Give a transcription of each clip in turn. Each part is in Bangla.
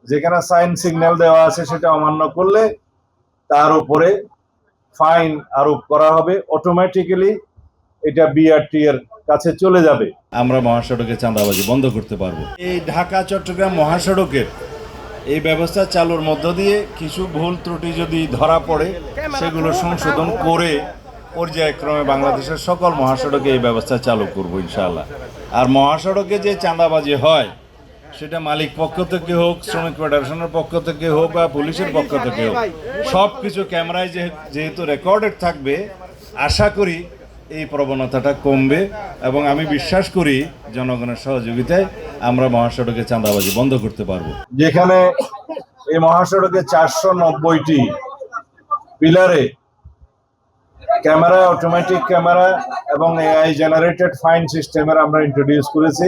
যেখানে সাইন সিগন্যাল দেওয়া আছে সেটা অমান্য করলে তার উপরে ফাইন আরোপ করা হবে। অটোমেটিক্যালি এটা বিআরটি এর কাছে চলে যাবে। আমরা মহাসড়কে চাঁদাবাজি বন্ধ করতে পারবো। এই ঢাকা চট্টগ্রাম মহাসড়কের এই ব্যবস্থা চালুর মধ্য দিয়ে কিছু ভুল ত্রুটি যদি ধরা পড়ে সেগুলো সংশোধন করে পর্যায়ক্রমে বাংলাদেশের সকল মহাসড়কে এই ব্যবস্থা চালু করব ইনশাআল্লাহ। আর মহাসড়কে যে চাঁদাবাজি হয় সেটা মালিক পক্ষ থেকে হোক, শ্রমিক ফেডারেশনের পক্ষ থেকে হোক বা পুলিশের পক্ষ থেকে হোক, সব কিছু ক্যামেরায় যেহেতু রেকর্ডেড থাকবে, আশা করি এই প্রবণতাটা কমবে এবং আমি বিশ্বাস করি জনগণের সহযোগিতায় আমরা মহাসড়কে চাঁদাবাজি বন্ধ করতে পারবো। যেখানে এই মহাসড়কে 490টি পিলারে ক্যামেরা, অটোমেটিক ক্যামেরা এবং এআই জেনারেটেড ফাইন সিস্টেমের আমরা ইন্ট্রোডিউস করেছি,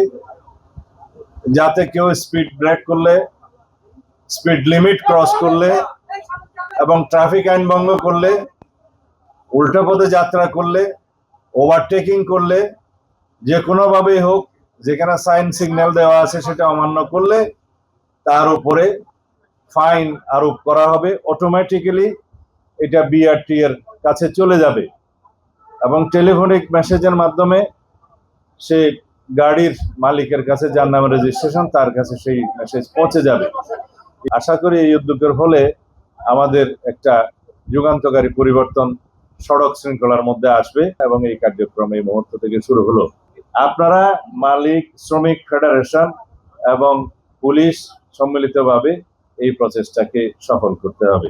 যাতে কেউ স্পিড ব্রেক করলে, স্পিড লিমিট ক্রস করলে এবং ট্রাফিক আইন ভঙ্গ করলে, উল্টো পথে যাত্রা করলে, ওভারটেকিং করলে, যে কোনোভাবেই হোক যেখানে সাইন সিগন্যাল দেওয়া আছে সেটা অমান্য করলে তার উপরে ফাইন আরোপ করা হবে। অটোমেটিক্যালি এটা বিআরটি এর কাছে চলে যাবে এবং টেলিফোনিক মেসেজের মাধ্যমে সে গাড়ির মালিকের কাছে, যার নামে রেজিস্ট্রেশন, তার কাছে সেই মেসেজ পৌঁছে যাবে। আশা করি এই উদ্যোগের ফলে আমাদের একটা যুগান্তকারী পরিবর্তন সড়ক শৃঙ্খলার মধ্যে আসবে এবং এই কার্যক্রম এই মুহূর্ত থেকে শুরু হলো। আপনারা মালিক, শ্রমিক ফেডারেশন এবং পুলিশ সম্মিলিতভাবে এই প্রচেষ্টাকে সফল করতে হবে।